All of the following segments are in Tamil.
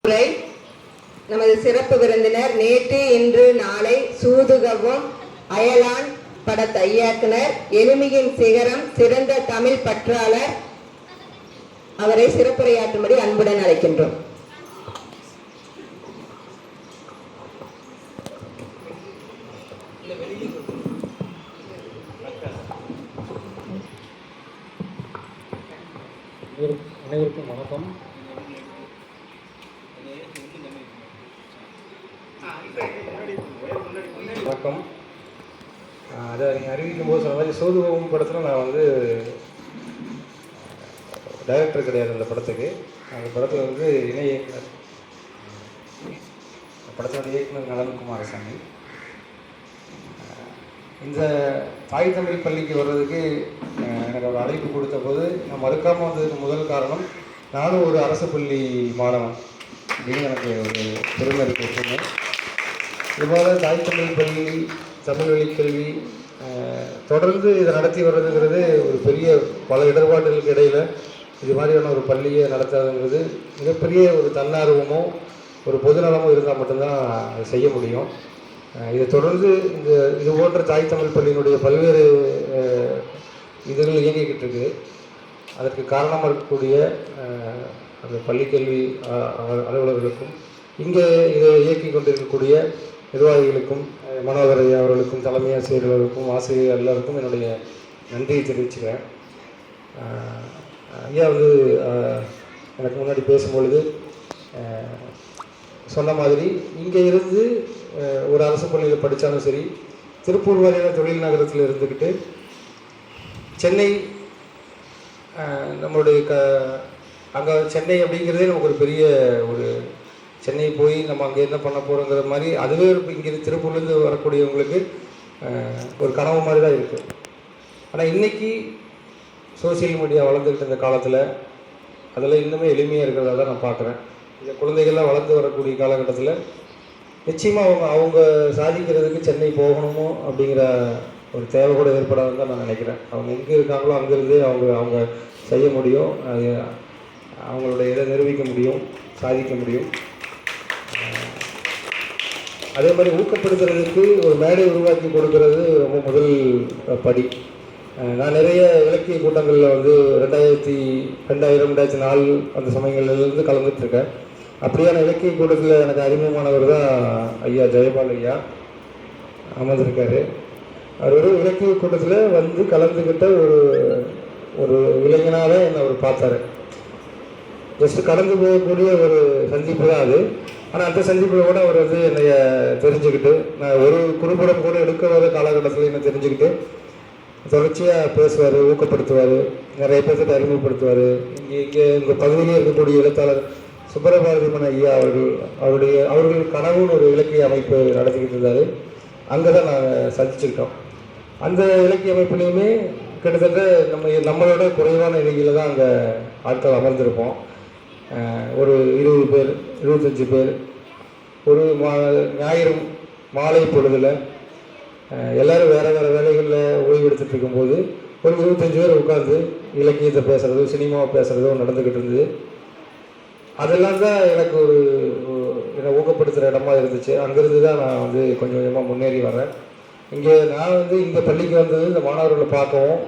நமது சிறப்பு விருந்தினர் நேற்று இன்று நாளை சூதுகவும் அயலான் பட இயக்குனர் எளிமையின் சிகரம் சிறந்த தமிழ் பற்றாளர் அவரை சிறப்புரையாற்றும்படி அன்புடன் அழைக்கின்றோம். அனைவருக்கும் வணக்கம். வணக்கம். அதை நீங்கள் அறிவிக்கும் போது சொன்ன மாதிரி சோதுகவும் படத்தில் நான் வந்து டைரக்டர் கிடையாது. அந்த படத்துக்கு அந்த படத்தில் வந்து இணை இயக்குனர், படத்தோட இயக்குனர் நலன்குமாரசாமி. இந்த தாய் தமிழ் பள்ளிக்கு வர்றதுக்கு எனக்கு ஒரு அழைப்பு கொடுத்த போது நான் மறுக்காமல் வந்ததுக்கு முதல் காரணம், நானும் ஒரு அரசு பள்ளி மாணவன் அப்படின்னு எனக்கு ஒரு பெருமை இருக்கு. எப்பவுமே இதுபோல் தாய் தமிழ் பள்ளி, தமிழ் வழி கல்வி தொடர்ந்து இதை நடத்தி வர்றதுங்கிறது ஒரு பெரிய பல இடர்பாடுகளுக்கு இடையில் இது மாதிரியான ஒரு பள்ளியை நடத்துறதுங்கிறது மிகப்பெரிய ஒரு தன்னார்வமோ ஒரு பொதுநலமோ இருந்தால் மட்டும்தான் அதை செய்ய முடியும். இதை தொடர்ந்து இது போன்ற தாய் தமிழ் பள்ளியினுடைய பல்வேறு இதுகள் இயங்கிக்கிட்டு இருக்குது. அதற்கு காரணமாக இருக்கக்கூடிய அந்த பள்ளிக்கல்வி அலுவலர்களுக்கும் இங்கே இதை இயக்கி கொண்டிருக்கக்கூடிய நிர்வாகிகளுக்கும் மனோகர் ஐயா அவர்களுக்கும் தலைமை ஆசிரியர்களுக்கும் ஆசிரியர் எல்லாருக்கும் என்னுடைய நன்றியை தெரிவிச்சுக்கிறேன். ஐயா வந்து எனக்கு முன்னாடி பேசும்பொழுது சொன்ன மாதிரி இங்கே இருந்து ஒரு அரசு பள்ளியில் படித்தாலும் சரி, திருப்பூர் வாரியான தொழில் நகரத்தில் இருந்துக்கிட்டு சென்னை நம்மளுடைய அங்கே சென்னை அப்படிங்கிறதே நமக்கு ஒரு பெரிய ஒரு சென்னை போய் நம்ம அங்கே என்ன பண்ண போகிறோங்கிற மாதிரி அதுவே இங்கே திருப்பூர்லேருந்து வரக்கூடியவங்களுக்கு ஒரு கனவு மாதிரி தான் இருக்குது. ஆனால் இன்றைக்கி சோசியல் மீடியா வளர்ந்துக்கிட்டு இந்த காலத்தில் அதில் இன்னுமே எளிமையாக இருக்கிறதா தான் நான் பார்க்குறேன். இந்த குழந்தைகள்லாம் வளர்ந்து வரக்கூடிய காலகட்டத்தில் நிச்சயமாக அவங்க சாதிக்கிறதுக்கு சென்னை போகணுமோ அப்படிங்கிற ஒரு தேவை கூட ஏற்படாதுன்னு தான் நான் நினைக்கிறேன். அவங்க எங்கே இருக்காங்களோ அங்கேருந்தே அவங்க செய்ய முடியும், அது அவங்களுடைய இதை நிரூபிக்க முடியும், சாதிக்க முடியும். அதே மாதிரி ஊக்கப்படுத்துறதுக்கு ஒரு மேடை உருவாக்கி கொடுக்கறது ரொம்ப முதல் படி. நான் நிறைய இலக்கிய கூட்டங்களில் வந்து 2000-2004 அந்த சமயங்கள்லேருந்து கலந்துட்டுருக்கேன். அப்படியான இலக்கிய கூட்டத்தில் எனக்கு அறிமுகமானவர் தான் ஐயா ஜெயபால் ஐயா அமர்ந்திருக்காரு. அவர் ஒரு இலக்கிய கூட்டத்தில் வந்து கலந்துக்கிட்ட ஒரு இளைஞனாக என்னை அவர் பார்த்தாரு. ஜஸ்ட்டு கடந்து போகக்கூடிய ஒரு சந்திப்பு தான் அது. ஆனால் அந்த சந்திப்பில் கூட அவர் வந்து என்னை தெரிஞ்சுக்கிட்டு, நான் ஒரு குறும்படம் கூட எடுக்கிற காலகட்டத்தில் என்னை தெரிஞ்சுக்கிட்டு தொடர்ச்சியாக பேசுவார், ஊக்கப்படுத்துவார், நிறைய பேர்கிட்ட அறிமுகப்படுத்துவார். எங்கள் பகுதியிலே இருக்கக்கூடிய எழுத்தாளர் சுப்பரபாரதிமன் ஐயா அவர்கள் கனவுன்னு ஒரு இலக்கிய அமைப்பு நடத்திக்கிட்டு இருந்தார். அங்கே தான் நாங்கள் சந்திச்சுக்கிட்டோம். அந்த இலக்கிய அமைப்புலேயுமே கிட்டத்தட்ட நம்மளோட குறைவான எண்ணிக்கையில் தான் அங்கே ஆட்கள் அமர்ந்திருப்போம். ஒரு 20 பேர் 25 பேர் ஒரு ஞாயிறு மாலை பொழுதில் எல்லோரும் வேறு வேறு வேலைகளில் ஓய்வு எடுத்துகிட்டு இருக்கும்போது ஒரு 25 பேர் உட்காந்து இலக்கியத்தை பேசுகிறதோ சினிமாவை பேசுகிறதோ நடந்துக்கிட்டு இருந்தது. அதெல்லாம் தான் எனக்கு என்னை ஊக்கப்படுத்துகிற இடமா இருந்துச்சு. அங்கேருந்து தான் நான் வந்து கொஞ்சம் கொஞ்சமாக முன்னேறி வரேன். இங்கே நான் வந்து இந்த பள்ளிக்கு வந்தது இந்த மாணவர்களை பார்க்கவும்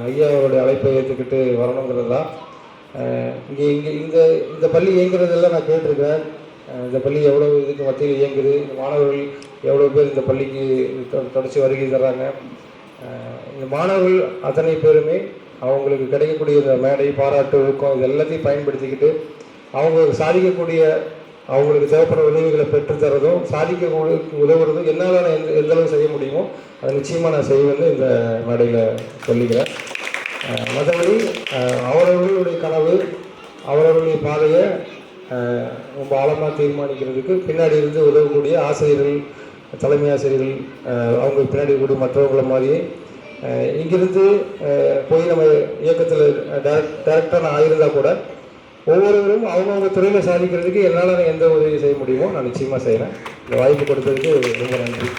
ஐயா அவருடைய அழைப்பை ஏற்றுக்கிட்டு வரணுங்கிறது தான். இந்த பள்ளி இயங்குறதெல்லாம் நான் கேட்டிருக்கேன். இந்த பள்ளி எவ்வளோ இதுக்கு மத்தியில் இயங்குது, இந்த மாணவர்கள் எவ்வளோ பேர் இந்த பள்ளிக்கு தொடர்ச்சி வருகை தர்றாங்க. இந்த மாணவர்கள் அத்தனை பேருமே அவங்களுக்கு கிடைக்கக்கூடிய இந்த மேடை, பாராட்டு, ஊக்கம் இது எல்லாத்தையும் பயன்படுத்திக்கிட்டு அவங்க சாதிக்கக்கூடிய அவங்களுக்கு தேவைப்படுற உதவிகளை பெற்றுத்தரதும் சாதிக்க உதவுறதும் என்னால் நான் எந்த அளவு செய்ய முடியுமோ அதை நிச்சயமாக நான் செய்வேன்னு இந்த மேடையில் சொல்லிக்கிறேன். மற்றபடி அவரவர்களுடைய கனவு, அவரவர்களுடைய பாதையை ரொம்ப ஆழமாக தீர்மானிக்கிறதுக்கு பின்னாடி இருந்து உதவக்கூடிய ஆசிரியர்கள், தலைமை ஆசிரியர்கள், அவங்க பின்னாடி கூடிய மற்றவர்களை மாதிரியே இங்கிருந்து போய் நம்ம இயக்கத்தில் டைரக்டாக நான் ஆகியிருந்தால் கூட ஒவ்வொருவரும் அவங்கவுங்க துறையில் சாதிக்கிறதுக்கு என்னால் எந்த உதவி செய்ய முடியுமோ நான் நிச்சயமாக செய்கிறேன். இந்த வாய்ப்பு கொடுத்ததுக்கு ரொம்ப நன்றி.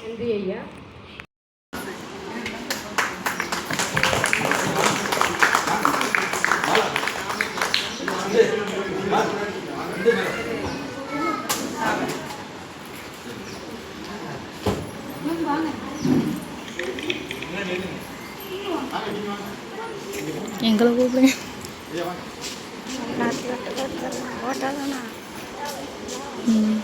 நன்றி ஐயா. எங்களை கூப்பிடுங்க. ம்